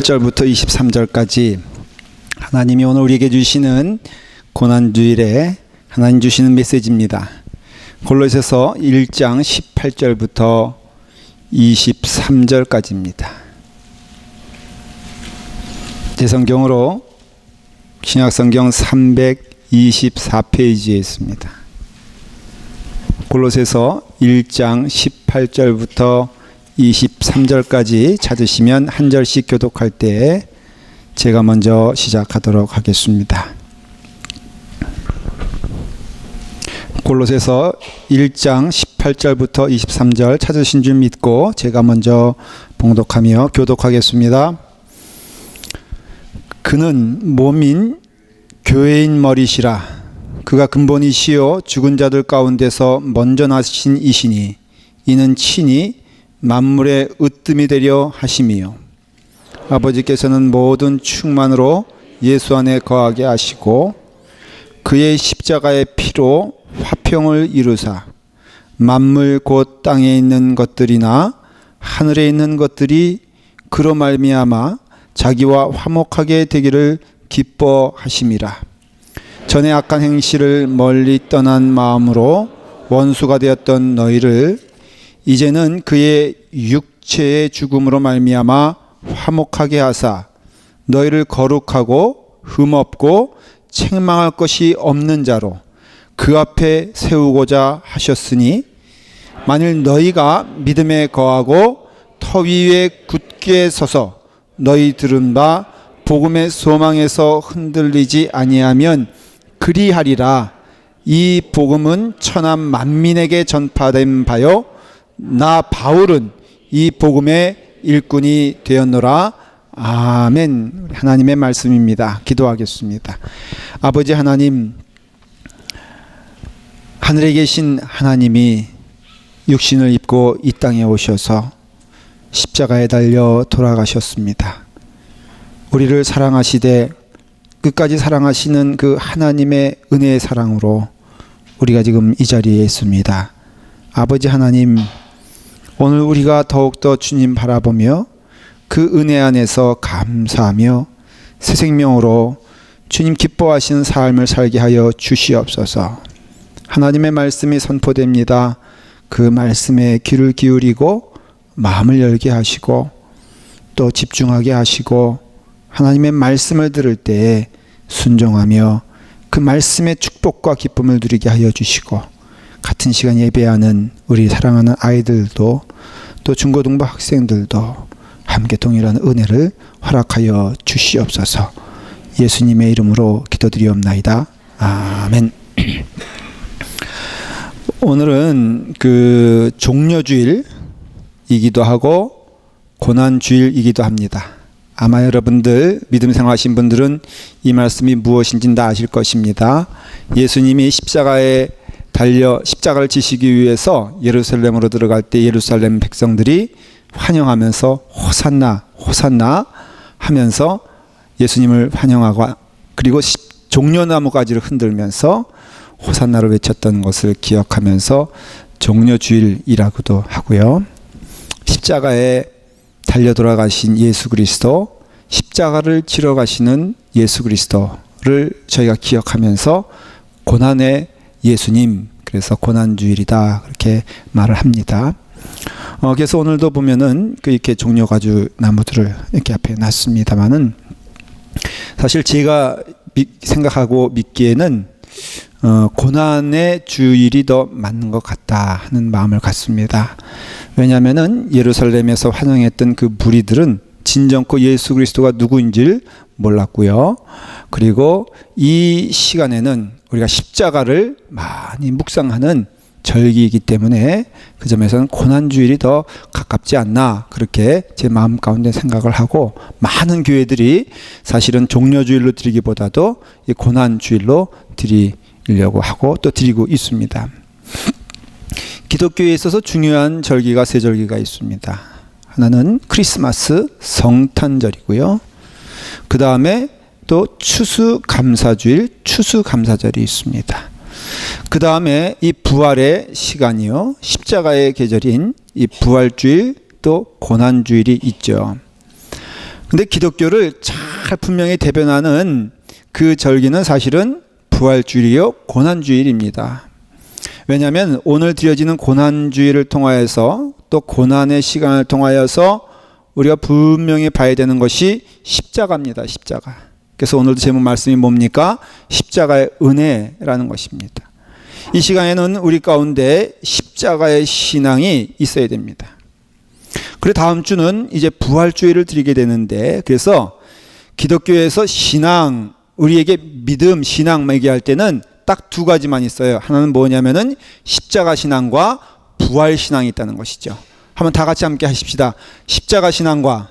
18절부터 23절까지 하나님이 오늘 우리에게 주시는 고난주일에 하나님 주시는 메시지입니다. 골로새서 1장 18절부터 23절까지입니다. 제 성경으로 신약성경 324페이지에 있습니다. 골로새서 1장 18절부터 23절까지 찾으시면 한 절씩 교독할 때 제가 먼저 시작하도록 하겠습니다. 골로새서 1장 18절부터 23절 찾으신 줄 믿고 제가 먼저 봉독하며 교독하겠습니다. 그는 몸인 교회인 머리시라. 그가 근본이시요 죽은 자들 가운데서 먼저 나신 이시니 이는 친히 만물의 으뜸이 되려 하심이요 아버지께서는 모든 충만으로 예수 안에 거하게 하시고 그의 십자가의 피로 화평을 이루사 만물 곧 땅에 있는 것들이나 하늘에 있는 것들이 그로 말미암아 자기와 화목하게 되기를 기뻐하심이라. 전에 악한 행실을 멀리 떠난 마음으로 원수가 되었던 너희를 이제는 그의 육체의 죽음으로 말미암아 화목하게 하사 너희를 거룩하고 흠없고 책망할 것이 없는 자로 그 앞에 세우고자 하셨으니 만일 너희가 믿음에 거하고 터 위에 굳게 서서 너희 들은 바 복음의 소망에서 흔들리지 아니하면 그리하리라. 이 복음은 천하 만민에게 전파된 바요 나 바울은 이 복음의 일꾼이 되었노라. 아멘. 하나님의 말씀입니다. 기도하겠습니다. 아버지 하나님, 하늘에 계신 하나님이 육신을 입고 이 땅에 오셔서 십자가에 달려 돌아가셨습니다. 우리를 사랑하시되 끝까지 사랑하시는 그 하나님의 은혜의 사랑으로 우리가 지금 이 자리에 있습니다. 아버지 하나님, 오늘 우리가 더욱더 주님 바라보며 그 은혜 안에서 감사하며 새 생명으로 주님 기뻐하시는 삶을 살게 하여 주시옵소서. 하나님의 말씀이 선포됩니다. 그 말씀에 귀를 기울이고 마음을 열게 하시고 또 집중하게 하시고 하나님의 말씀을 들을 때에 순종하며 그 말씀의 축복과 기쁨을 누리게 하여 주시고 같은 시간 예배하는 우리 사랑하는 아이들도 또 중고등부 학생들도 함께 동일한 은혜를 허락하여 주시옵소서. 예수님의 이름으로 기도드리옵나이다. 아멘. 오늘은 그 종려주일이기도 하고 고난주일이기도 합니다. 아마 여러분들 믿음 생활하신 분들은 이 말씀이 무엇인지 다 아실 것입니다. 예수님이 십자가에 달려 십자가를 지시기 위해서 예루살렘으로 들어갈 때 예루살렘 백성들이 환영하면서 호산나 호산나 하면서 예수님을 환영하고 그리고 종려나무 가지를 흔들면서 호산나를 외쳤던 것을 기억하면서 종려주일이라고도 하고요. 십자가에 달려 돌아가신 예수 그리스도, 십자가를 지러 가시는 예수 그리스도를 저희가 기억하면서 고난의 예수님, 그래서 고난주일이다 그렇게 말을 합니다. 그래서 오늘도 보면은 이렇게 종려가지고 나무들을 이렇게 앞에 놨습니다만은 사실 제가 생각하고 믿기에는 고난의 주일이 더 맞는 것 같다 하는 마음을 갖습니다. 왜냐하면은 예루살렘에서 환영했던 그 무리들은 진정코 예수 그리스도가 누구인지를 몰랐고요. 그리고 이 시간에는 우리가 십자가를 많이 묵상하는 절기이기 때문에 그 점에서는 고난주일이 더 가깝지 않나 그렇게 제 마음 가운데 생각을 하고 많은 교회들이 사실은 종려주일로 드리기보다도 이 고난주일로 드리려고 하고 또 드리고 있습니다. 기독교에 있어서 중요한 절기가 세 절기가 있습니다. 하나는 크리스마스 성탄절이고요. 그 다음에 또 추수감사주일 추수감사절이 있습니다. 그 다음에 이 부활의 시간이요, 십자가의 계절인 이 부활주일 또 고난주일이 있죠. 근데 기독교를 잘 분명히 대변하는 그 절기는 사실은 부활주일이요 고난주일입니다. 왜냐하면 오늘 드려지는 고난주일을 통하여서 또 고난의 시간을 통하여서 우리가 분명히 봐야 되는 것이 십자가입니다. 십자가. 그래서 오늘도 제목 말씀이 뭡니까? 십자가의 은혜라는 것입니다. 이 시간에는 우리 가운데 십자가의 신앙이 있어야 됩니다. 그리고 다음 주는 이제 부활주일을 드리게 되는데, 그래서 기독교에서 신앙, 우리에게 믿음, 신앙 얘기할 때는 딱 두 가지만 있어요. 하나는 뭐냐면은 십자가 신앙과 부활 신앙이 있다는 것이죠. 한번 다 같이 함께 하십시다. 십자가 신앙과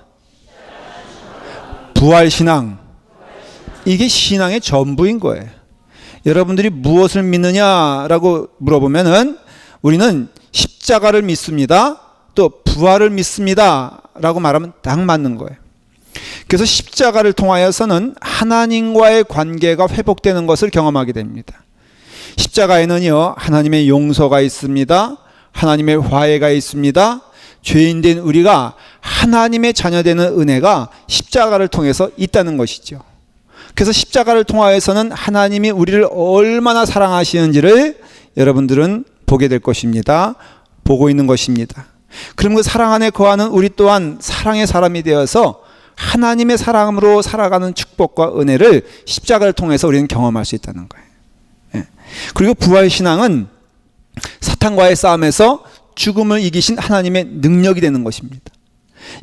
부활 신앙. 이게 신앙의 전부인 거예요. 여러분들이 무엇을 믿느냐라고 물어보면은 우리는 십자가를 믿습니다. 또 부활을 믿습니다. 라고 말하면 딱 맞는 거예요. 그래서 십자가를 통하여서는 하나님과의 관계가 회복되는 것을 경험하게 됩니다. 십자가에는요, 하나님의 용서가 있습니다. 하나님의 화해가 있습니다. 죄인된 우리가 하나님의 자녀되는 은혜가 십자가를 통해서 있다는 것이죠. 그래서 십자가를 통하여서는 하나님이 우리를 얼마나 사랑하시는지를 여러분들은 보게 될 것입니다. 보고 있는 것입니다. 그럼 그 사랑 안에 거하는 우리 또한 사랑의 사람이 되어서 하나님의 사랑으로 살아가는 축복과 은혜를 십자가를 통해서 우리는 경험할 수 있다는 거예요. 그리고 부활신앙은 사탄과의 싸움에서 죽음을 이기신 하나님의 능력이 되는 것입니다.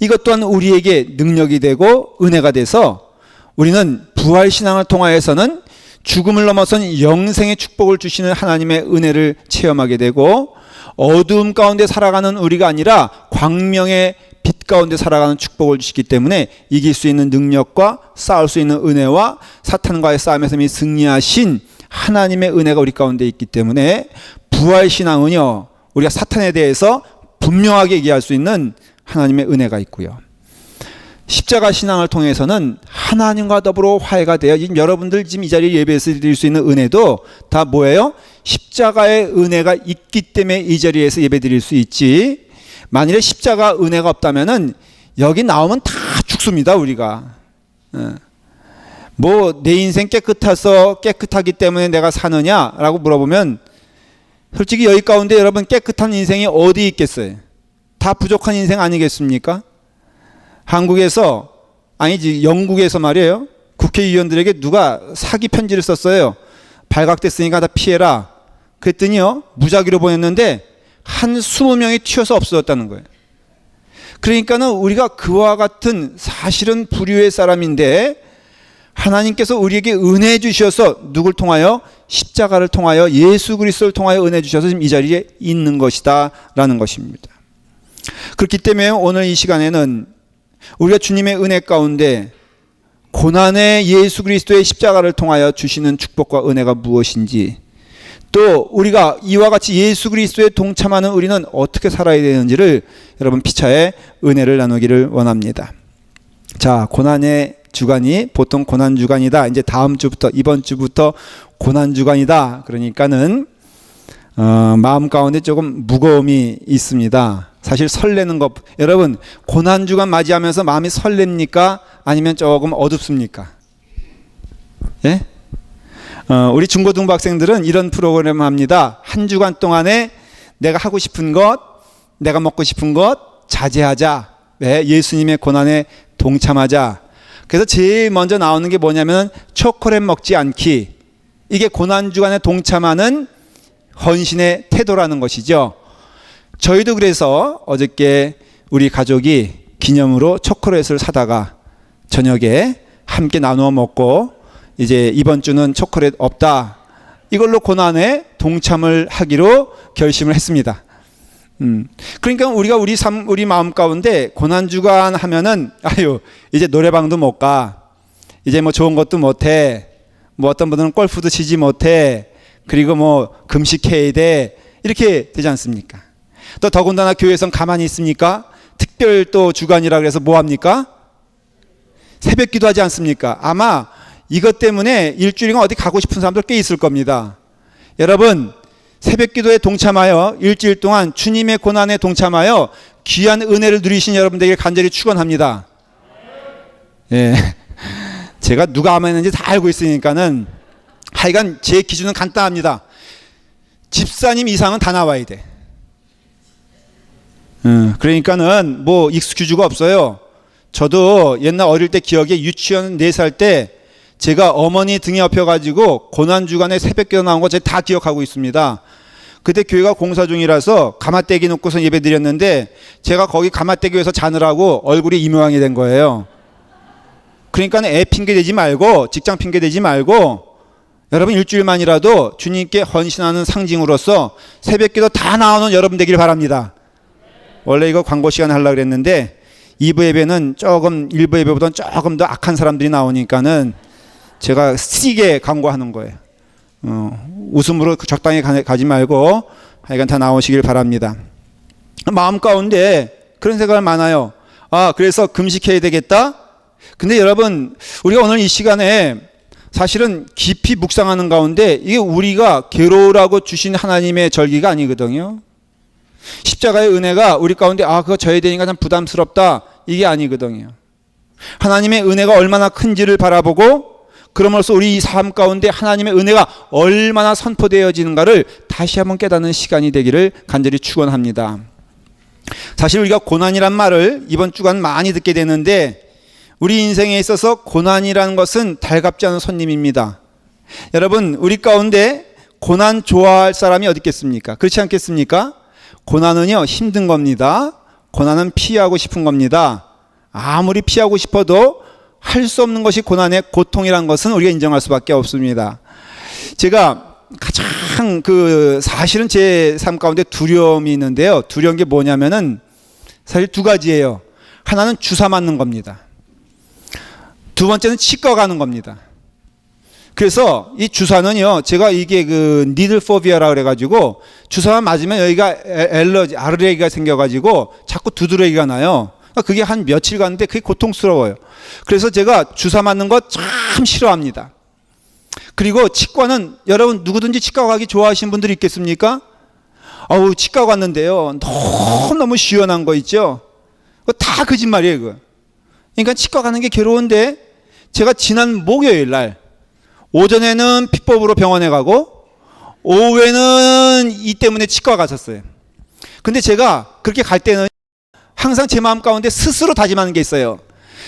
이것 또한 우리에게 능력이 되고 은혜가 돼서 우리는 부활신앙을 통하여서는 죽음을 넘어선 영생의 축복을 주시는 하나님의 은혜를 체험하게 되고, 어두움 가운데 살아가는 우리가 아니라 광명의 빛 가운데 살아가는 축복을 주시기 때문에 이길 수 있는 능력과 싸울 수 있는 은혜와 사탄과의 싸움에서 이미 승리하신 하나님의 은혜가 우리 가운데 있기 때문에 부활신앙은요, 우리가 사탄에 대해서 분명하게 얘기할 수 있는 하나님의 은혜가 있고요. 십자가 신앙을 통해서는 하나님과 더불어 화해가 되어 지금 여러분들 지금 이 자리에 예배에서 드릴 수 있는 은혜도 다 뭐예요? 십자가의 은혜가 있기 때문에 이 자리에서 예배 드릴 수 있지, 만일에 십자가 은혜가 없다면은 여기 나오면 다 죽습니다. 우리가 뭐 내 인생 깨끗하기 때문에 내가 사느냐라고 물어보면 솔직히 여기 가운데 여러분 깨끗한 인생이 어디 있겠어요? 다 부족한 인생 아니겠습니까? 한국에서, 아니지 영국에서 말이에요, 국회의원들에게 누가 사기 편지를 썼어요. 발각됐으니까 다 피해라. 그랬더니요, 무작위로 보냈는데 한 20명이 튀어서 없어졌다는 거예요. 그러니까는 우리가 그와 같은 사실은 부류의 사람인데 하나님께서 우리에게 은혜 주셔서 누굴 통하여? 십자가를 통하여 예수 그리스도를 통하여 은혜 주셔서 지금 이 자리에 있는 것이다 라는 것입니다. 그렇기 때문에 오늘 이 시간에는 우리가 주님의 은혜 가운데 고난의 예수 그리스도의 십자가를 통하여 주시는 축복과 은혜가 무엇인지, 또 우리가 이와 같이 예수 그리스도에 동참하는 우리는 어떻게 살아야 되는지를 여러분 피차에 은혜를 나누기를 원합니다. 자, 고난의 주간이 보통 고난 주간이다. 이제 다음 주부터, 이번 주부터 고난 주간이다. 그러니까는 마음 가운데 조금 무거움이 있습니다. 사실 설레는 것, 여러분 고난 주간 맞이하면서 마음이 설렙니까? 아니면 조금 어둡습니까? 예? 우리 중고등부 학생들은 이런 프로그램을 합니다. 한 주간 동안에 내가 하고 싶은 것, 내가 먹고 싶은 것 자제하자. 네, 예수님의 고난에 동참하자. 그래서 제일 먼저 나오는 게 뭐냐면 초콜릿 먹지 않기. 이게 고난 주간에 동참하는 헌신의 태도라는 것이죠. 저희도 그래서 어저께 우리 가족이 기념으로 초콜릿을 사다가 저녁에 함께 나누어 먹고, 이제 이번 주는 초콜릿 없다, 이걸로 고난에 동참을 하기로 결심을 했습니다. 그러니까 우리가 우리 마음 가운데 고난 주간 하면은 아유 이제 노래방도 못 가, 이제 뭐 좋은 것도 못 해, 뭐 어떤 분들은 골프도 치지 못해, 그리고 뭐 금식해야 돼, 이렇게 되지 않습니까? 또 더군다나 교회에선 가만히 있습니까? 특별 또 주간이라 그래서 뭐 합니까? 새벽 기도하지 않습니까? 아마 이것 때문에 일주일간 어디 가고 싶은 사람들 꽤 있을 겁니다. 여러분 새벽 기도에 동참하여 일주일 동안 주님의 고난에 동참하여 귀한 은혜를 누리신 여러분들에게 간절히 축원합니다. 예. 제가 누가 암했는지 다 알고 있으니까는 하여간 제 기준은 간단합니다. 집사님 이상은 다 나와야 돼. 그러니까는 뭐 익스큐즈가 없어요. 저도 옛날 어릴 때 기억에 유치원 4살 때 제가 어머니 등에 업혀가지고 고난주간에 새벽기도 나온 거 제가 다 기억하고 있습니다. 그때 교회가 공사 중이라서 가마떼기 놓고서 예배 드렸는데 제가 거기 가마떼기 위해서 자느라고 얼굴이 이 모양이 된 거예요. 그러니까 애 핑계 대지 말고 직장 핑계 대지 말고 여러분 일주일만이라도 주님께 헌신하는 상징으로서 새벽기도 다 나오는 여러분 되길 바랍니다. 원래 이거 광고 시간 하려고 그랬는데 2부 예배는 조금 1부 예배보다는 조금 더 악한 사람들이 나오니까는 제가 쓰게 광고하는 거예요. 웃음으로 적당히 가지 말고 하여간 다 나오시길 바랍니다. 마음 가운데 그런 생각이 많아요. 그래서 금식해야 되겠다. 근데 여러분 우리가 오늘 이 시간에 사실은 깊이 묵상하는 가운데 이게 우리가 괴로우라고 주신 하나님의 절기가 아니거든요. 십자가의 은혜가 우리 가운데 그거 져야 되니까 참 부담스럽다 이게 아니거든요. 하나님의 은혜가 얼마나 큰지를 바라보고 그럼으로써 우리 이 삶 가운데 하나님의 은혜가 얼마나 선포되어지는가를 다시 한번 깨닫는 시간이 되기를 간절히 축원합니다. 사실 우리가 고난이란 말을 이번 주간 많이 듣게 되는데 우리 인생에 있어서 고난이라는 것은 달갑지 않은 손님입니다. 여러분 우리 가운데 고난 좋아할 사람이 어디 있겠습니까? 그렇지 않겠습니까? 고난은요 힘든 겁니다. 고난은 피하고 싶은 겁니다. 아무리 피하고 싶어도 할 수 없는 것이 고난의 고통이라는 것은 우리가 인정할 수밖에 없습니다. 제가 가장 사실은 제 삶 가운데 두려움이 있는데요. 두려운 게 뭐냐면은 사실 두 가지예요. 하나는 주사 맞는 겁니다. 두 번째는 치과 가는 겁니다. 그래서 이 주사는요, 제가 이게 니들 포비아라 그래가지고 주사만 맞으면 여기가 알러지, 아르레기가 생겨가지고 자꾸 두드러기가 나요. 그게 한 며칠 갔는데 그게 고통스러워요. 그래서 제가 주사 맞는 거 참 싫어합니다. 그리고 치과는 여러분 누구든지 치과 가기 좋아하시는 분들이 있겠습니까? 치과 갔는데요. 너무너무 시원한 거 있죠? 그거 다 거짓말이에요, 그거. 그러니까 치과 가는 게 괴로운데 제가 지난 목요일 날 오전에는 피법으로 병원에 가고 오후에는 이 때문에 치과 갔었어요. 근데 제가 그렇게 갈 때는 항상 제 마음 가운데 스스로 다짐하는 게 있어요.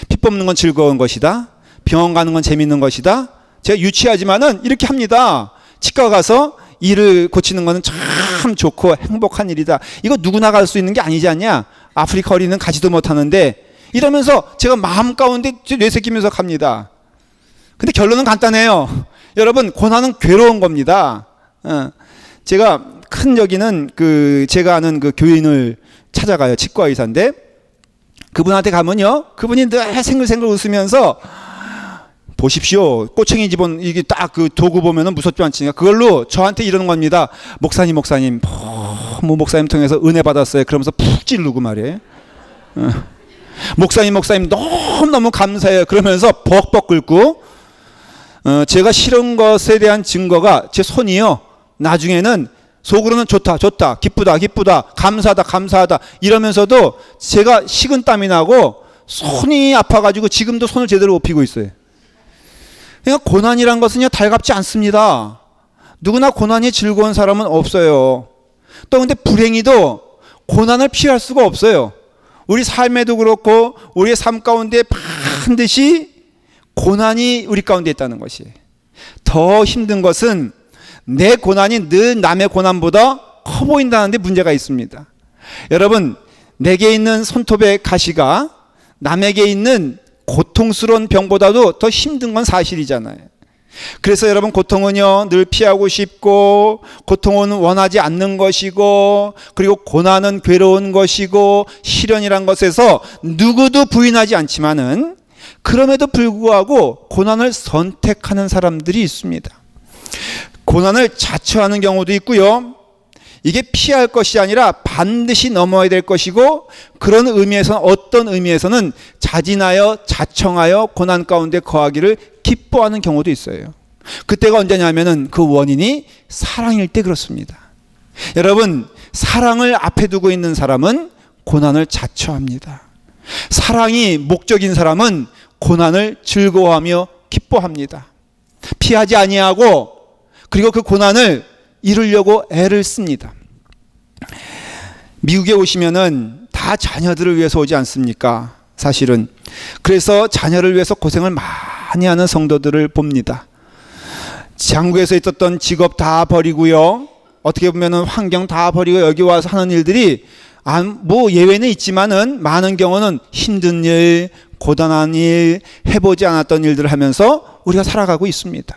피 뽑는 건 즐거운 것이다. 병원 가는 건 재밌는 것이다. 제가 유치하지만은 이렇게 합니다. 치과 가서 이를 고치는 것은 참 좋고 행복한 일이다. 이거 누구나 갈 수 있는 게 아니지 않냐? 아프리카 어린이는 가지도 못하는데 이러면서 제가 마음 가운데 뇌새기면서 갑니다. 근데 결론은 간단해요. 여러분 고난은 괴로운 겁니다. 제가 큰 여기는 제가 아는 교인을 찾아가요. 치과 의사인데 그분한테 가면요, 그분이 늘 생글생글 웃으면서 보십시오. 꼬챙이 집은 이게 딱 도구 보면은 무섭지 않습니까? 그걸로 저한테 이러는 겁니다. 목사님 목사님 통해서 은혜 받았어요. 그러면서 푹 찌르고 말이에요. 목사님 너무너무 감사해요. 그러면서 벅벅 긁고 제가 싫은 것에 대한 증거가 제 손이요. 나중에는 속으로는 좋다, 기쁘다, 감사하다 이러면서도 제가 식은땀이 나고 손이 아파가지고 지금도 손을 제대로 못 피고 있어요. 그러니까 고난이란 것은요 달갑지 않습니다. 누구나 고난이 즐거운 사람은 없어요. 또 근데 불행히도 고난을 피할 수가 없어요. 우리 삶에도 그렇고 우리의 삶 가운데 반드시 고난이 우리 가운데 있다는 것이. 더 힘든 것은 내 고난이 늘 남의 고난보다 커 보인다는 데 문제가 있습니다. 여러분 내게 있는 손톱의 가시가 남에게 있는 고통스러운 병보다도 더 힘든 건 사실이잖아요. 그래서 여러분 고통은요 늘 피하고 싶고 고통은 원하지 않는 것이고 그리고 고난은 괴로운 것이고 시련이란 것에서 누구도 부인하지 않지만은 그럼에도 불구하고 고난을 선택하는 사람들이 있습니다. 고난을 자처하는 경우도 있고요. 이게 피할 것이 아니라 반드시 넘어야 될 것이고 그런 의미에서는 어떤 의미에서는 자진하여 자청하여 고난 가운데 거하기를 기뻐하는 경우도 있어요. 그때가 언제냐면은 그 원인이 사랑일 때 그렇습니다. 여러분 사랑을 앞에 두고 있는 사람은 고난을 자처합니다. 사랑이 목적인 사람은 고난을 즐거워하며 기뻐합니다. 피하지 아니하고 그리고 그 고난을 이루려고 애를 씁니다. 미국에 오시면은 다 자녀들을 위해서 오지 않습니까? 사실은. 그래서 자녀를 위해서 고생을 많이 하는 성도들을 봅니다. 장국에서 있었던 직업 다 버리고요. 어떻게 보면은 환경 다 버리고 여기 와서 하는 일들이 뭐 예외는 있지만은 많은 경우는 힘든 일, 고단한 일, 해보지 않았던 일들을 하면서 우리가 살아가고 있습니다.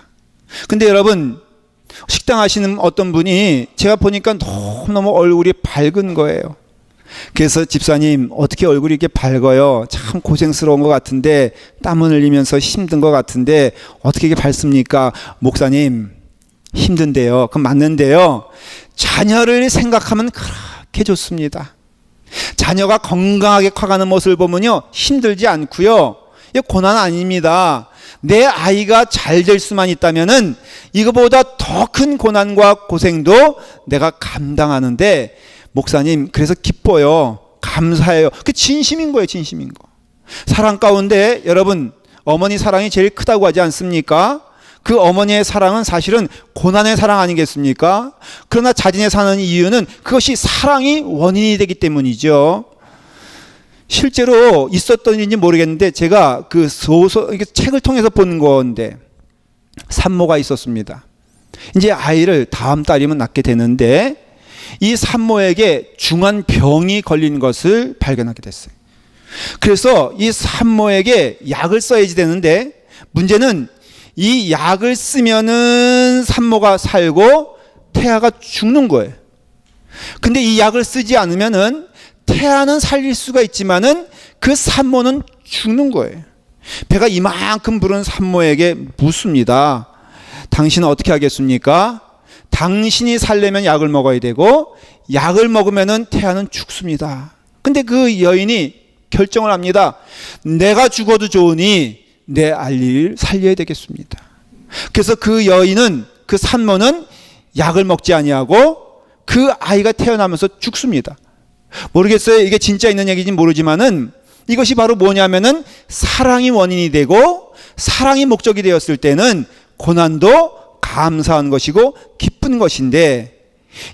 근데 여러분, 식당 하시는 어떤 분이 제가 보니까 너무너무 얼굴이 밝은 거예요. 그래서 집사님, 어떻게 얼굴이 이렇게 밝아요? 참 고생스러운 것 같은데, 땀을 흘리면서 힘든 것 같은데 어떻게 이렇게 밝습니까? 목사님, 힘든데요. 그럼 맞는데요, 자녀를 생각하면 그렇게 좋습니다. 자녀가 건강하게 커가는 모습을 보면요, 힘들지 않고요, 이게 고난 아닙니다. 내 아이가 잘 될 수만 있다면은 이거보다 더 큰 고난과 고생도 내가 감당하는데, 목사님 그래서 기뻐요, 감사해요. 그게 진심인 거예요. 진심인 거. 사랑 가운데 여러분, 어머니 사랑이 제일 크다고 하지 않습니까? 그 어머니의 사랑은 사실은 고난의 사랑 아니겠습니까? 그러나 자진해 사는 이유는 그것이 사랑이 원인이 되기 때문이죠. 실제로 있었던 일인지 모르겠는데 제가 그 책을 통해서 본 건데, 산모가 있었습니다. 이제 아이를 다음 달이면 낳게 되는데 이 산모에게 중한 병이 걸린 것을 발견하게 됐어요. 그래서 이 산모에게 약을 써야지 되는데, 문제는 이 약을 쓰면은 산모가 살고 태아가 죽는 거예요. 근데 이 약을 쓰지 않으면은 태아는 살릴 수가 있지만은 그 산모는 죽는 거예요. 배가 이만큼 부른 산모에게 묻습니다. 당신은 어떻게 하겠습니까? 당신이 살려면 약을 먹어야 되고 약을 먹으면은 태아는 죽습니다. 근데 그 여인이 결정을 합니다. 내가 죽어도 좋으니 내 아이를 살려야 되겠습니다. 그래서 그 여인은, 그 산모는 약을 먹지 아니하고 그 아이가 태어나면서 죽습니다. 모르겠어요. 이게 진짜 있는 얘기인지 모르지만은 이것이 바로 뭐냐면은 사랑이 원인이 되고 사랑이 목적이 되었을 때는 고난도 감사한 것이고 기쁜 것인데,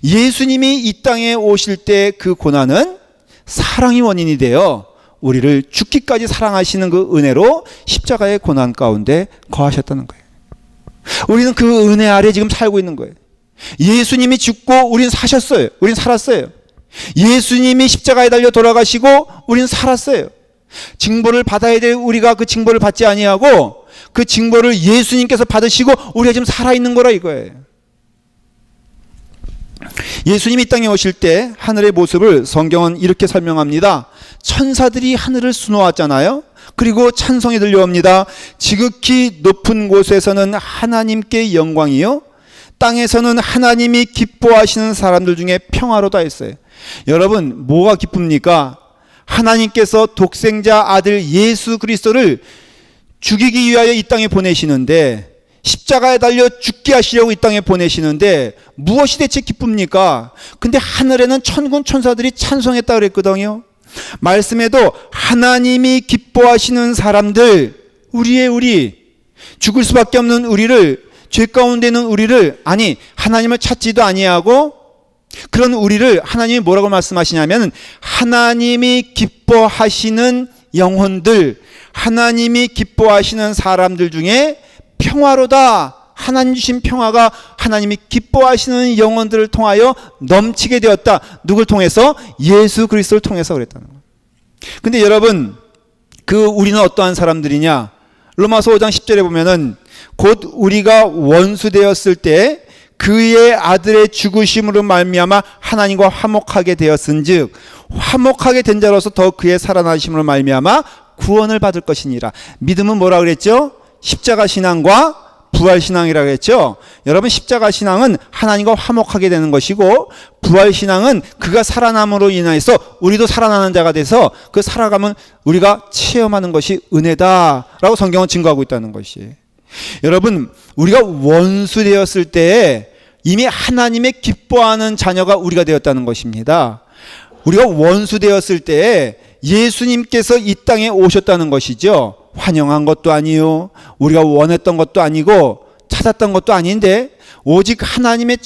예수님이 이 땅에 오실 때 그 고난은 사랑이 원인이 되어 우리를 죽기까지 사랑하시는 그 은혜로 십자가의 고난 가운데 거하셨다는 거예요. 우리는 그 은혜 아래 지금 살고 있는 거예요. 예수님이 죽고 우리는 사셨어요. 우리는 살았어요. 예수님이 십자가에 달려 돌아가시고 우리는 살았어요. 징벌을 받아야 될 우리가 그 징벌을 받지 아니하고 그 징벌을 예수님께서 받으시고 우리가 지금 살아있는 거라 이거예요. 예수님이 이 땅에 오실 때 하늘의 모습을 성경은 이렇게 설명합니다. 천사들이 하늘을 수놓았잖아요. 그리고 찬송이 들려옵니다. 지극히 높은 곳에서는 하나님께 영광이요, 땅에서는 하나님이 기뻐하시는 사람들 중에 평화로다 했어요. 여러분, 뭐가 기쁩니까? 하나님께서 독생자 아들 예수 그리스도를 죽이기 위하여 이 땅에 보내시는데, 십자가에 달려 죽게 하시려고 이 땅에 보내시는데 무엇이 대체 기쁩니까? 근데 하늘에는 천군 천사들이 찬송했다 그랬거든요. 말씀에도 하나님이 기뻐하시는 사람들, 우리 죽을 수밖에 없는 우리를, 죄 가운데 있는 우리를, 아니 하나님을 찾지도 아니하고 그런 우리를 하나님이 뭐라고 말씀하시냐면, 하나님이 기뻐하시는 영혼들, 하나님이 기뻐하시는 사람들 중에 평화로다. 하나님 주신 평화가 하나님이 기뻐하시는 영혼들을 통하여 넘치게 되었다. 누굴 통해서? 예수 그리스도를 통해서 그랬다는 거예요. 근데 여러분, 그 우리는 어떠한 사람들이냐? 로마서 5장 10절에 보면은 곧 우리가 원수 되었을 때 그의 아들의 죽으심으로 말미암아 하나님과 화목하게 되었은즉 화목하게 된 자로서 더 그의 살아나심으로 말미암아 구원을 받을 것이니라. 믿음은 뭐라 그랬죠? 십자가 신앙과 부활 신앙이라고 했죠. 여러분, 십자가 신앙은 하나님과 화목하게 되는 것이고, 부활 신앙은 그가 살아남으로 인해서 우리도 살아나는 자가 돼서 그 살아가면 우리가 체험하는 것이 은혜다라고 성경은 증거하고 있다는 것이. 여러분, 우리가 원수 되었을 때 이미 하나님의 기뻐하는 자녀가 우리가 되었다는 것입니다. 우리가 원수 되었을 때 예수님께서 이 땅에 오셨다는 것이죠. 환영한 것도 아니요, 우리가 원했던 것도 아니고 찾았던 것도 아닌데 오직 하나님의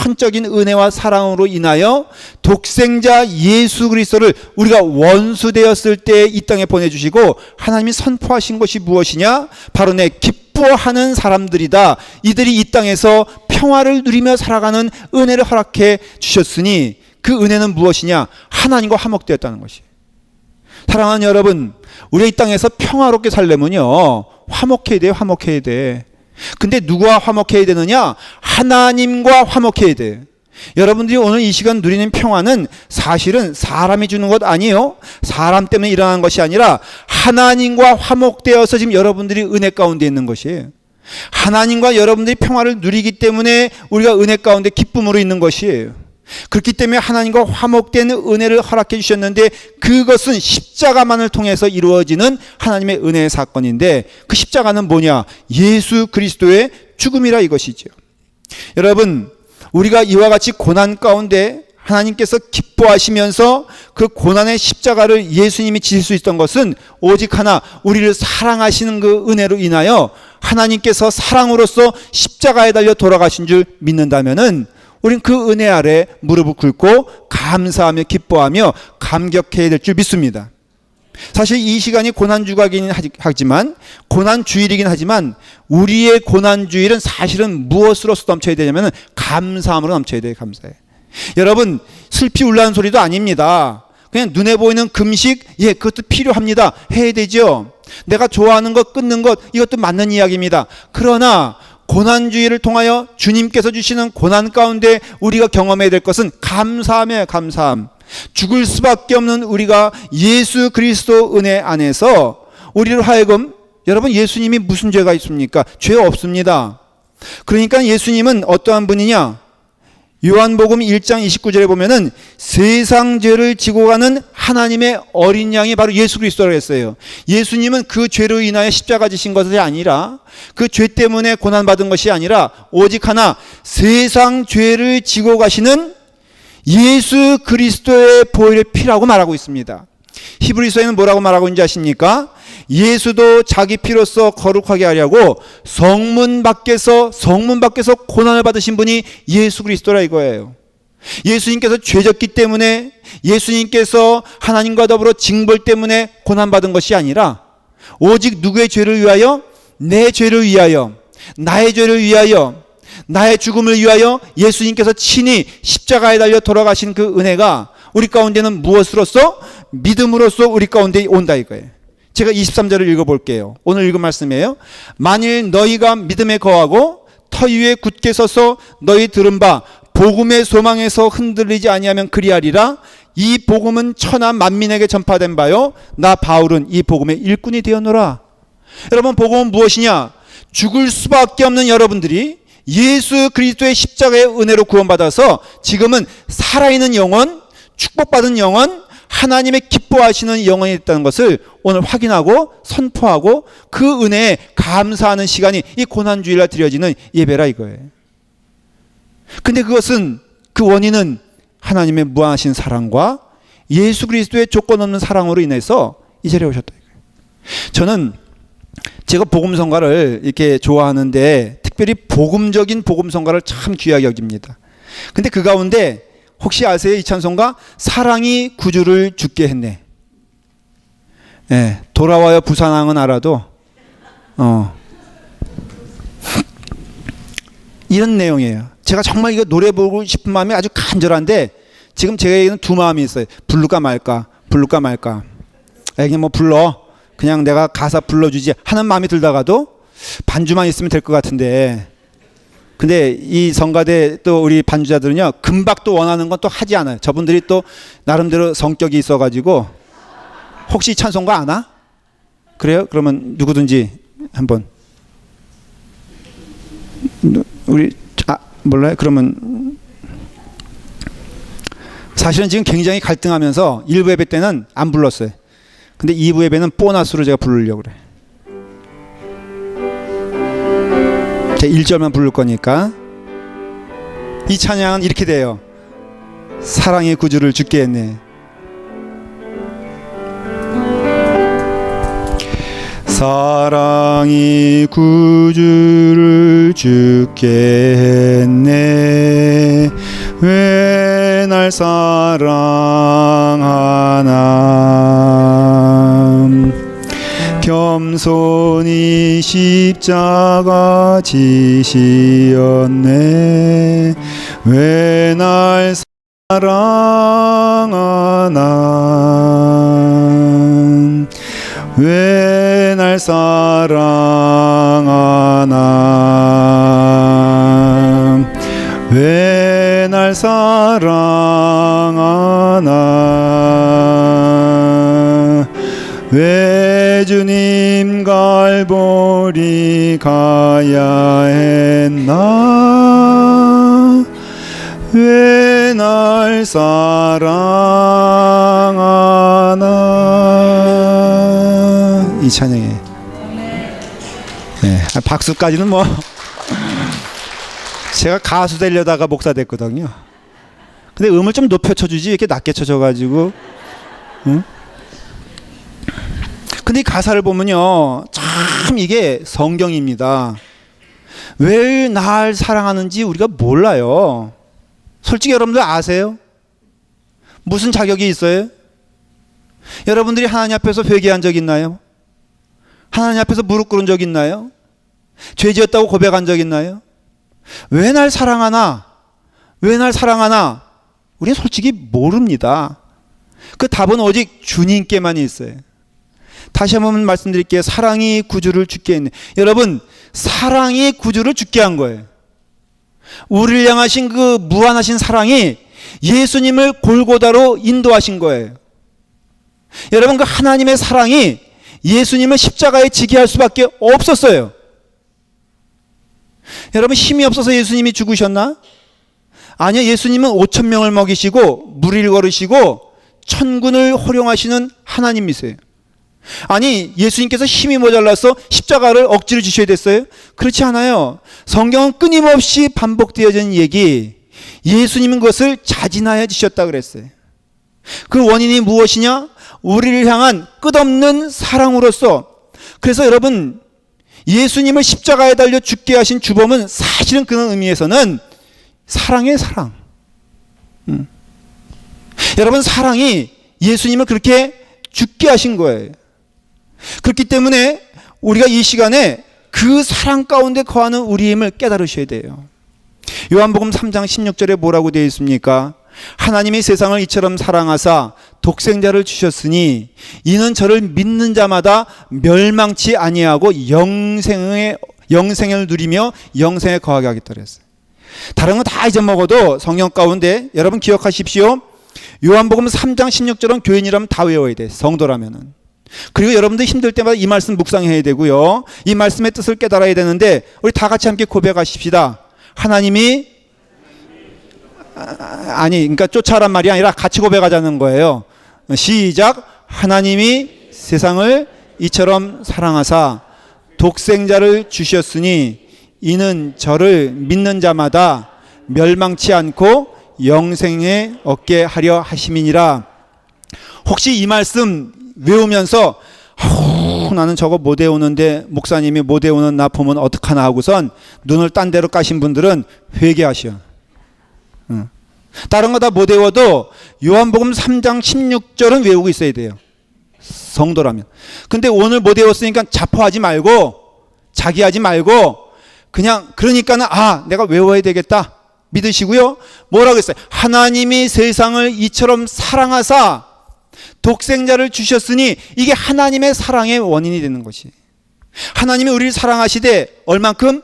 전적인 은혜와 사랑으로 인하여 독생자 예수 그리스도를 우리가 원수 되었을 때 이 땅에 보내주시고 하나님이 선포하신 것이 무엇이냐? 바로 내 기뻐하는 사람들이다. 이들이 이 땅에서 평화를 누리며 살아가는 은혜를 허락해 주셨으니 그 은혜는 무엇이냐? 하나님과 화목되었다는 것이에요. 사랑하는 여러분, 우리 이 땅에서 평화롭게 살려면요, 화목해야 돼요. 화목해야 돼. 근데 누구와 화목해야 되느냐? 하나님과 화목해야 돼. 여러분들이 오늘 이 시간 누리는 평화는 사실은 사람이 주는 것 아니에요. 사람 때문에 일어나는 것이 아니라 하나님과 화목되어서 지금 여러분들이 은혜 가운데 있는 것이에요. 하나님과 여러분들이 평화를 누리기 때문에 우리가 은혜 가운데 기쁨으로 있는 것이에요. 그렇기 때문에 하나님과 화목된 은혜를 허락해 주셨는데 그것은 십자가만을 통해서 이루어지는 하나님의 은혜의 사건인데 그 십자가는 뭐냐? 예수 그리스도의 죽음이라 이것이죠. 여러분, 우리가 이와 같이 고난 가운데 하나님께서 기뻐하시면서 그 고난의 십자가를 예수님이 지실 수 있던 것은 오직 하나, 우리를 사랑하시는 그 은혜로 인하여 하나님께서 사랑으로서 십자가에 달려 돌아가신 줄 믿는다면은 우린 그 은혜 아래 무릎을 꿇고 감사하며 기뻐하며 감격해야 될 줄 믿습니다. 사실 이 시간이 고난주간이긴 하지만 고난주일이긴 하지만 우리의 고난주일은 사실은 무엇으로서 넘쳐야 되냐면 감사함으로 넘쳐야 돼요. 감사해. 여러분, 슬피 울라는 소리도 아닙니다. 그냥 눈에 보이는 금식, 예, 그것도 필요합니다. 해야 되죠. 내가 좋아하는 것 끊는 것, 이것도 맞는 이야기입니다. 그러나 고난주의를 통하여 주님께서 주시는 고난 가운데 우리가 경험해야 될 것은 감사함이에요. 감사함. 죽을 수밖에 없는 우리가 예수 그리스도 은혜 안에서 우리를 하여금, 여러분, 예수님이 무슨 죄가 있습니까? 죄 없습니다. 그러니까 예수님은 어떠한 분이냐? 요한복음 1장 29절에 보면은 세상 죄를 지고 가는 하나님의 어린 양이 바로 예수 그리스도라고 했어요. 예수님은 그 죄로 인하여 십자가 지신 것이 아니라 그 죄 때문에 고난받은 것이 아니라 오직 하나, 세상 죄를 지고 가시는 예수 그리스도의 보혈의 피라고 말하고 있습니다. 히브리서에는 뭐라고 말하고 있는지 아십니까? 예수도 자기 피로써 거룩하게 하려고 성문 밖에서 고난을 받으신 분이 예수 그리스도라 이거예요. 예수님께서 죄졌기 때문에, 예수님께서 하나님과 더불어 징벌 때문에 고난받은 것이 아니라 오직 누구의 죄를 위하여? 내 죄를 위하여, 나의 죄를 위하여, 나의 죽음을 위하여 예수님께서 친히 십자가에 달려 돌아가신 그 은혜가 우리 가운데는 무엇으로써? 믿음으로써 우리 가운데 온다 이거예요. 제가 23절을 읽어볼게요. 오늘 읽은 말씀이에요. 만일 너희가 믿음에 거하고 터 위에 굳게 서서 너희 들은 바 복음의 소망에서 흔들리지 아니하면 그리하리라. 이 복음은 천하 만민에게 전파된 바요, 나 바울은 이 복음의 일꾼이 되었노라. 여러분, 복음은 무엇이냐? 죽을 수밖에 없는 여러분들이 예수 그리스도의 십자가의 은혜로 구원받아서 지금은 살아있는 영혼, 축복받은 영혼, 하나님의 기뻐하시는 영혼이 있다는 것을 오늘 확인하고 선포하고 그 은혜에 감사하는 시간이 이 고난주일날 드려지는 예배라 이거예요. 근데 그것은, 그 원인은 하나님의 무한하신 사랑과 예수 그리스도의 조건 없는 사랑으로 인해서 이 자리에 오셨다 이거예요. 저는 제가 복음성가를 이렇게 좋아하는데 특별히 복음적인 복음성가를 참 귀하게 여깁니다. 근데 그 가운데 혹시 아세요? 이 찬송가? 사랑이 구주를 죽게 했네. 예, 돌아와요 부산항은 알아도 이런 내용이에요. 제가 정말 이거 노래 부르고 싶은 마음이 아주 간절한데 지금 제게는 두 마음이 있어요. 부를까 말까, 부를까 말까. 그냥 뭐 불러, 그냥 내가 가사 불러주지 하는 마음이 들다가도 반주만 있으면 될 것 같은데, 근데 이 성가대 또 우리 반주자들은요, 금박도 원하는 건 또 하지 않아요. 저분들이 또 나름대로 성격이 있어가지고. 혹시 찬송가 아나? 그래요? 그러면 누구든지 한번. 우리 몰라요? 그러면 사실은 지금 굉장히 갈등하면서 1부 예배 때는 안 불렀어요. 근데 2부 예배는 보너스로 제가 부르려고 그래. 제가 1절만 부를 거니까. 이 찬양은 이렇게 돼요. 사랑의 구주를 죽게 했네. 사랑이 구주를 죽게 했네. 왜 날 사랑하나. 겸손히 십자가 지시었네. 왜 날 사랑하나. 왜 날 사랑하나. 왜 날 사랑하나. 왜 주님 갈보리 가야 했나. 왜 날 사랑하나. 이 찬양에 네, 박수까지는 뭐 제가 가수 되려다가 목사 됐거든요. 근데 음을 좀 높여 쳐주지 이렇게 낮게 쳐줘가지고. 응? 근데 이 가사를 보면요, 참 이게 성경입니다. 왜 날 사랑하는지 우리가 몰라요. 솔직히 여러분들 아세요? 무슨 자격이 있어요? 여러분들이 하나님 앞에서 회개한 적 있나요? 하나님 앞에서 무릎 꿇은 적 있나요? 죄 지었다고 고백한 적 있나요? 왜 날 사랑하나? 왜 날 사랑하나? 우리는 솔직히 모릅니다. 그 답은 오직 주님께만 있어요. 다시 한번 말씀드릴게요. 사랑이 구주를 죽게 했네. 여러분, 사랑이 구주를 죽게 한 거예요. 우리를 향하신 그 무한하신 사랑이 예수님을 골고다로 인도하신 거예요. 여러분, 그 하나님의 사랑이 예수님을 십자가에 지게 할 수밖에 없었어요. 여러분, 힘이 없어서 예수님이 죽으셨나? 아니요. 예수님은 5,000명을 먹이시고 무리를 걸으시고 천군을 호령하시는 하나님이세요. 아니, 예수님께서 힘이 모자라서 십자가를 억지로 지셔야 됐어요? 그렇지 않아요. 성경은 끊임없이 반복되어지는 얘기, 예수님은 그것을 자진하여 지셨다 그랬어요. 그 원인이 무엇이냐? 우리를 향한 끝없는 사랑으로서. 그래서 여러분, 예수님을 십자가에 달려 죽게 하신 주범은 사실은 그런 의미에서는 사랑의 사랑. 여러분, 사랑이 예수님을 그렇게 죽게 하신 거예요. 그렇기 때문에 우리가 이 시간에 그 사랑 가운데 거하는 우리임을 깨달으셔야 돼요. 요한복음 3장 16절에 뭐라고 되어 있습니까? 하나님이 세상을 이처럼 사랑하사 독생자를 주셨으니 이는 저를 믿는 자마다 멸망치 아니하고 영생을 누리며 영생에 거하게 하겠다 그랬어요. 다른 건 다 잊어먹어도 성경 가운데 여러분 기억하십시오. 요한복음 3장 16절은 교인이라면 다 외워야 돼. 성도라면은. 그리고 여러분들 힘들 때마다 이 말씀 묵상해야 되고요. 이 말씀의 뜻을 깨달아야 되는데 우리 다 같이 함께 고백하십시다. 하나님이 그러니까 쫓아란 말이 아니라 같이 고백하자는 거예요. 시작. 하나님이 세상을 이처럼 사랑하사 독생자를 주셨으니 이는 저를 믿는 자마다 멸망치 않고 영생에 얻게 하려 하심이니라. 혹시 이 말씀 외우면서 나는 저거 못 외우는데 목사님이 못 외우는 나 보면 어떡하나 하고선 눈을 딴 데로 까신 분들은 회개하시오. 다른 거 다 못 외워도 요한복음 3장 16절은 외우고 있어야 돼요. 성도라면. 근데 오늘 못 외웠으니까 자포하지 말고 자기하지 말고 그냥 그러니까는 내가 외워야 되겠다 믿으시고요. 뭐라고 했어요? 하나님이 세상을 이처럼 사랑하사 독생자를 주셨으니 이게 하나님의 사랑의 원인이 되는 것이. 하나님이 우리를 사랑하시되 얼만큼?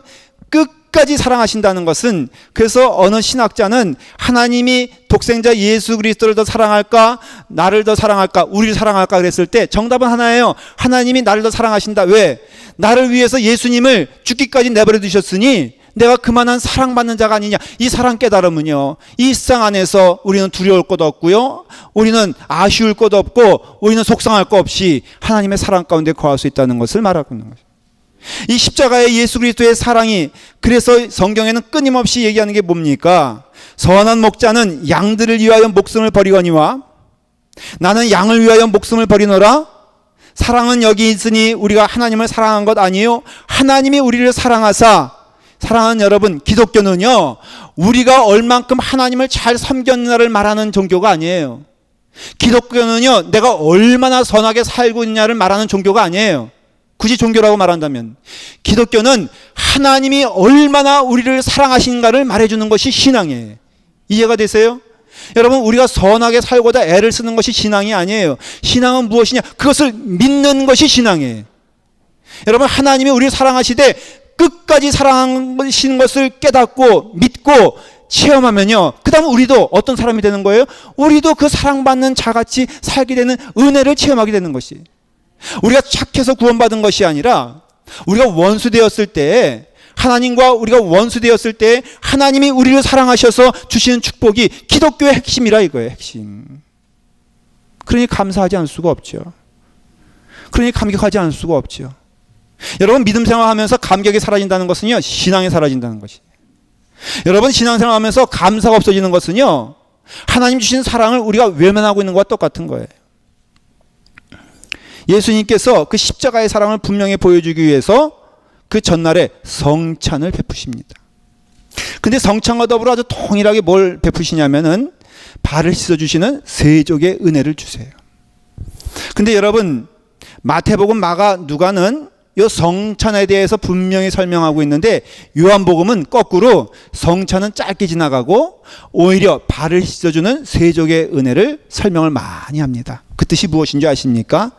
끝까지 사랑하신다는 것은, 그래서 어느 신학자는 하나님이 독생자 예수 그리스도를 더 사랑할까 나를 더 사랑할까 우리를 사랑할까 그랬을 때 정답은 하나예요. 하나님이 나를 더 사랑하신다. 왜? 나를 위해서 예수님을 죽기까지 내버려 두셨으니 내가 그만한 사랑받는 자가 아니냐. 이 사랑 깨달으면요, 이 세상 안에서 우리는 두려울 것 없고요, 우리는 아쉬울 것 없고, 우리는 속상할 것 없이 하나님의 사랑 가운데 거할 수 있다는 것을 말하고 있는 거죠. 이 십자가의 예수 그리스도의 사랑이, 그래서 성경에는 끊임없이 얘기하는 게 뭡니까? 선한 목자는 양들을 위하여 목숨을 버리거니와 나는 양을 위하여 목숨을 버리노라. 사랑은 여기 있으니 우리가 하나님을 사랑한 것 아니에요? 하나님이 우리를 사랑하사, 사랑하는 여러분, 기독교는요, 우리가 얼만큼 하나님을 잘 섬겼느냐를 말하는 종교가 아니에요. 기독교는요, 내가 얼마나 선하게 살고 있냐를 말하는 종교가 아니에요. 굳이 종교라고 말한다면 기독교는 하나님이 얼마나 우리를 사랑하신가를 말해주는 것이 신앙이에요. 이해가 되세요? 여러분, 우리가 선하게 살고자 애를 쓰는 것이 신앙이 아니에요. 신앙은 무엇이냐? 그것을 믿는 것이 신앙이에요. 여러분, 하나님이 우리를 사랑하시되 끝까지 사랑하시는 것을 깨닫고 믿고 체험하면요, 그 다음 우리도 어떤 사람이 되는 거예요? 우리도 그 사랑받는 자같이 살게 되는 은혜를 체험하게 되는 것이, 우리가 착해서 구원받은 것이 아니라 우리가 원수 되었을 때, 하나님과 우리가 원수 되었을 때 하나님이 우리를 사랑하셔서 주시는 축복이 기독교의 핵심이라 이거예요. 핵심. 그러니 감사하지 않을 수가 없죠. 그러니 감격하지 않을 수가 없죠. 여러분, 믿음 생활하면서 감격이 사라진다는 것은요, 신앙이 사라진다는 것이에요. 여러분, 신앙생활하면서 감사가 없어지는 것은요, 하나님 주신 사랑을 우리가 외면하고 있는 것과 똑같은 거예요. 예수님께서 그 십자가의 사랑을 분명히 보여주기 위해서 그 전날에 성찬을 베푸십니다. 근데 성찬과 더불어 아주 동일하게 뭘 베푸시냐면은 발을 씻어주시는 세족의 은혜를 주세요. 근데 여러분, 마태복음, 마가, 누가는 이 성찬에 대해서 분명히 설명하고 있는데 요한복음은 거꾸로 성찬은 짧게 지나가고 오히려 발을 씻어주는 세족의 은혜를 설명을 많이 합니다. 그 뜻이 무엇인지 아십니까?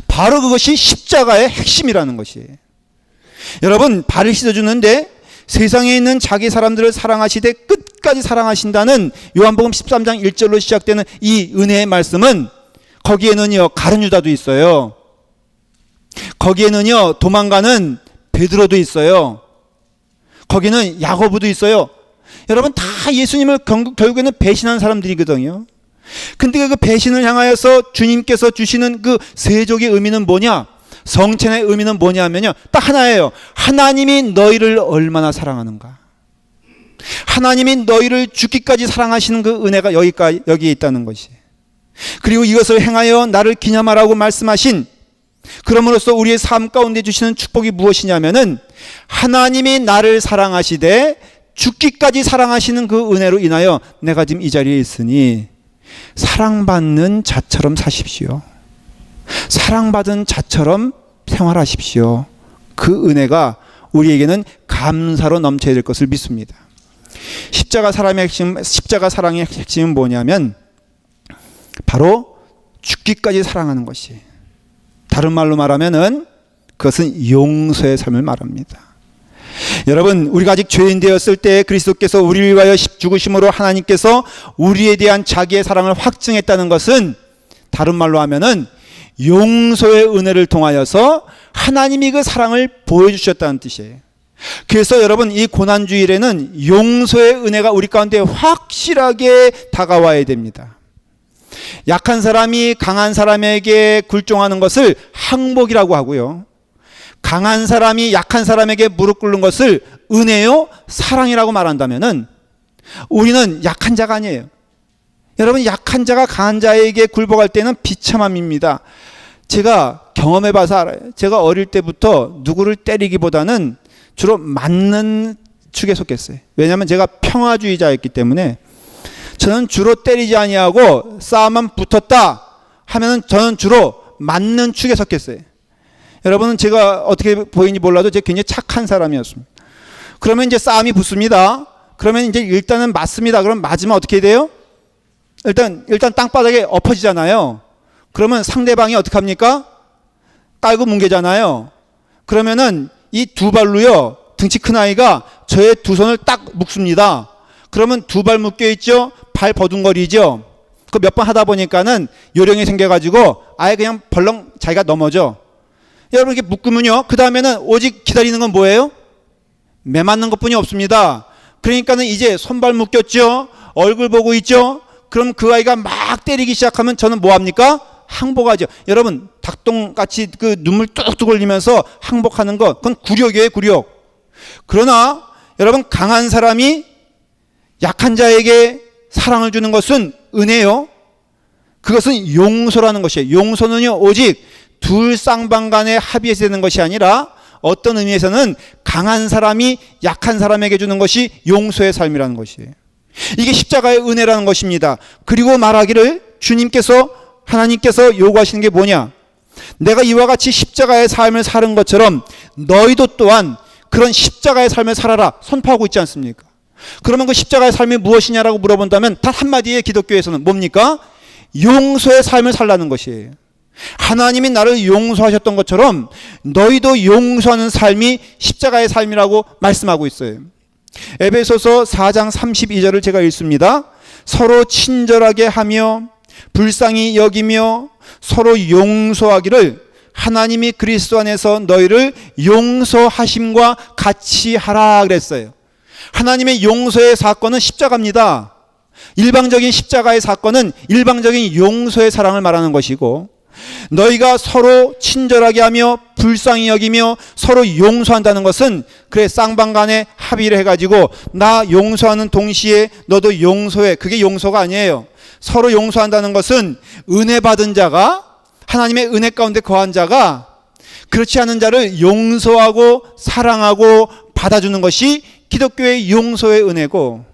바로 그것이 십자가의 핵심이라는 것이에요. 여러분, 발을 씻어주는데 세상에 있는 자기 사람들을 사랑하시되 끝까지 사랑하신다는 요한복음 13장 1절로 시작되는 이 은혜의 말씀은, 거기에는요 가룟 유다도 있어요. 거기에는요 도망가는 베드로도 있어요. 거기는 야고보도 있어요. 여러분, 다 예수님을 결국에는 배신한 사람들이거든요. 근데 그 배신을 향하여서 주님께서 주시는 그 세족의 의미는 뭐냐? 성찬의 의미는 뭐냐면요, 딱 하나예요. 하나님이 너희를 얼마나 사랑하는가. 하나님이 너희를 죽기까지 사랑하시는 그 은혜가 여기에 있다는 것이. 그리고 이것을 행하여 나를 기념하라고 말씀하신, 그럼으로써 우리의 삶 가운데 주시는 축복이 무엇이냐면은 하나님이 나를 사랑하시되 죽기까지 사랑하시는 그 은혜로 인하여 내가 지금 이 자리에 있으니 사랑받는 자처럼 사십시오. 사랑받은 자처럼 생활하십시오. 그 은혜가 우리에게는 감사로 넘쳐야 될 것을 믿습니다. 십자가 사랑의 핵심은 뭐냐면 바로 죽기까지 사랑하는 것이, 다른 말로 말하면은 그것은 용서의 삶을 말합니다. 여러분, 우리가 아직 죄인 되었을 때 그리스도께서 우리를 위하여 죽으심으로 하나님께서 우리에 대한 자기의 사랑을 확증했다는 것은, 다른 말로 하면은 용서의 은혜를 통하여서 하나님이 그 사랑을 보여주셨다는 뜻이에요. 그래서 여러분, 이 고난주일에는 용서의 은혜가 우리 가운데 확실하게 다가와야 됩니다. 약한 사람이 강한 사람에게 굴종하는 것을 항복이라고 하고요, 강한 사람이 약한 사람에게 무릎 꿇는 것을 은혜요, 사랑이라고 말한다면은 우리는 약한 자가 아니에요. 여러분, 약한 자가 강한 자에게 굴복할 때는 비참함입니다. 제가 경험해봐서 알아요. 제가 어릴 때부터 누구를 때리기보다는 주로 맞는 축에 속했어요. 왜냐하면 제가 평화주의자였기 때문에 저는 주로 때리지 아니하고 싸움만 붙었다 하면은 저는 주로 맞는 축에 속했어요. 여러분은 제가 어떻게 보이는지 몰라도 제가 굉장히 착한 사람이었습니다. 그러면 이제 싸움이 붙습니다. 그러면 이제 일단은 맞습니다. 그럼 맞으면 어떻게 돼요? 일단 땅바닥에 엎어지잖아요. 그러면 상대방이 어떻게 합니까? 깔고 뭉개잖아요. 그러면은 이 두 발로요, 등치 큰 아이가 저의 두 손을 딱 묶습니다. 그러면 두 발 묶여 있죠? 발 버둥거리죠? 그 몇 번 하다 보니까는 요령이 생겨가지고 아예 그냥 벌렁 자기가 넘어져. 여러분, 이렇게 묶으면요, 그 다음에는 오직 기다리는 건 뭐예요? 매 맞는 것 뿐이 없습니다. 그러니까는 이제 손발 묶였죠? 얼굴 보고 있죠? 그럼 그 아이가 막 때리기 시작하면 저는 뭐 합니까? 항복하죠. 여러분, 닭똥같이 그 눈물 뚝뚝 흘리면서 항복하는 것, 그건 굴욕이에요, 굴욕. 그러나 여러분, 강한 사람이 약한 자에게 사랑을 주는 것은 은혜요. 그것은 용서라는 것이에요. 용서는요, 오직 둘 쌍방 간에 합의해서 되는 것이 아니라 어떤 의미에서는 강한 사람이 약한 사람에게 주는 것이 용서의 삶이라는 것이에요. 이게 십자가의 은혜라는 것입니다. 그리고 말하기를 주님께서 하나님께서 요구하시는 게 뭐냐? 내가 이와 같이 십자가의 삶을 사는 것처럼 너희도 또한 그런 십자가의 삶을 살아라 선포하고 있지 않습니까? 그러면 그 십자가의 삶이 무엇이냐라고 물어본다면 단 한마디에 기독교에서는 뭡니까? 용서의 삶을 살라는 것이에요. 하나님이 나를 용서하셨던 것처럼 너희도 용서하는 삶이 십자가의 삶이라고 말씀하고 있어요. 에베소서 4장 32절을 제가 읽습니다. 서로 친절하게 하며 불쌍히 여기며 서로 용서하기를 하나님이 그리스도 안에서 너희를 용서하심과 같이 하라 그랬어요. 하나님의 용서의 사건은 십자가입니다. 일방적인 십자가의 사건은 일방적인 용서의 사랑을 말하는 것이고, 너희가 서로 친절하게 하며 불쌍히 여기며 서로 용서한다는 것은 그래 쌍방 간에 합의를 해가지고 나 용서하는 동시에 너도 용서해. 그게 용서가 아니에요. 서로 용서한다는 것은 은혜 받은 자가, 하나님의 은혜 가운데 거한 자가 그렇지 않은 자를 용서하고 사랑하고 받아주는 것이 기독교의 용서의 은혜고,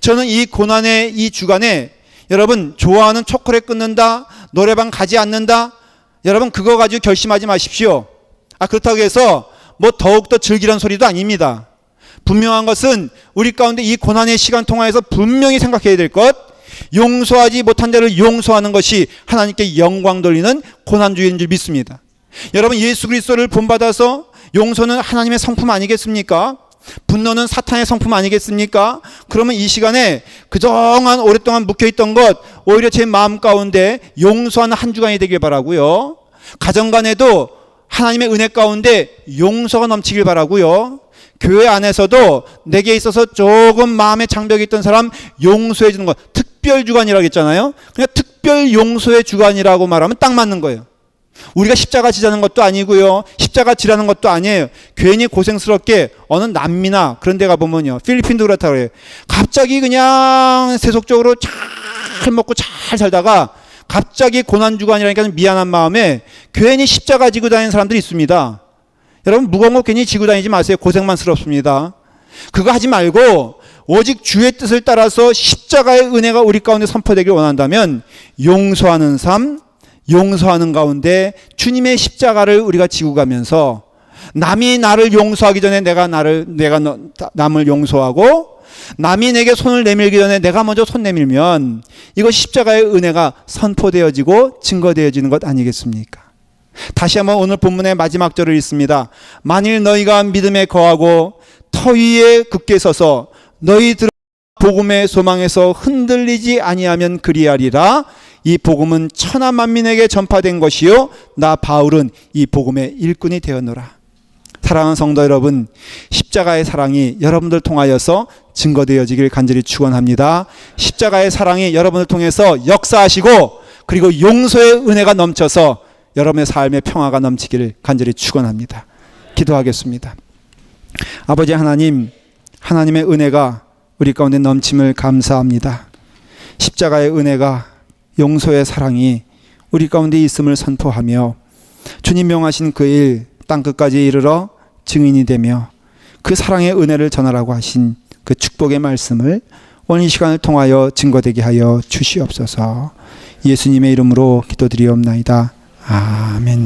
저는 이 고난의 이 주간에 여러분 좋아하는 초콜릿 끊는다, 노래방 가지 않는다, 여러분 그거 가지고 결심하지 마십시오. 그렇다고 해서 뭐 더욱더 즐기란 소리도 아닙니다. 분명한 것은 우리 가운데 이 고난의 시간 통하여서 분명히 생각해야 될 것, 용서하지 못한 자를 용서하는 것이 하나님께 영광 돌리는 고난주의인 줄 믿습니다. 여러분 예수 그리스도를 본받아서 용서는 하나님의 성품 아니겠습니까? 분노는 사탄의 성품 아니겠습니까? 그러면 이 시간에 그동안 오랫동안 묵혀있던 것 오히려 제 마음 가운데 용서하는 한 주간이 되길 바라고요. 가정 간에도 하나님의 은혜 가운데 용서가 넘치길 바라고요. 교회 안에서도 내게 있어서 조금 마음에 장벽이 있던 사람 용서해 주는 것, 특별 주간이라고 했잖아요. 그냥 특별 용서의 주간이라고 말하면 딱 맞는 거예요. 우리가 십자가 지자는 것도 아니고요, 십자가 지라는 것도 아니에요. 괜히 고생스럽게 어느 남미나 그런 데 가보면요, 필리핀도 그렇다고 해요. 갑자기 그냥 세속적으로 잘 먹고 잘 살다가 갑자기 고난주간이라니까 미안한 마음에 괜히 십자가 지고 다니는 사람들이 있습니다. 여러분 무거운 거 괜히 지고 다니지 마세요. 고생만스럽습니다. 그거 하지 말고 오직 주의 뜻을 따라서 십자가의 은혜가 우리 가운데 선포되길 원한다면 용서하는 삶, 용서하는 가운데 주님의 십자가를 우리가 지고 가면서 남이 나를 용서하기 전에 내가 남을 용서하고, 남이 내게 손을 내밀기 전에 내가 먼저 손 내밀면 이것이 십자가의 은혜가 선포되어지고 증거되어지는 것 아니겠습니까? 다시 한번 오늘 본문의 마지막 절을 읽습니다. 만일 너희가 믿음에 거하고 터 위에 굳게 서서 너희들 복음의 소망에서 흔들리지 아니하면 그리하리라. 이 복음은 천하 만민에게 전파된 것이요 나 바울은 이 복음의 일꾼이 되었노라. 사랑하는 성도 여러분, 십자가의 사랑이 여러분들 통하여서 증거되어지길 간절히 축원합니다. 십자가의 사랑이 여러분을 통해서 역사하시고 그리고 용서의 은혜가 넘쳐서 여러분의 삶에 평화가 넘치기를 간절히 축원합니다. 기도하겠습니다. 아버지 하나님, 하나님의 은혜가 우리 가운데 넘침을 감사합니다. 십자가의 은혜가, 용서의 사랑이 우리 가운데 있음을 선포하며 주님 명하신 그 일 땅끝까지 이르러 증인이 되며 그 사랑의 은혜를 전하라고 하신 그 축복의 말씀을 오늘 이 시간을 통하여 증거되게 하여 주시옵소서. 예수님의 이름으로 기도드리옵나이다. 아멘.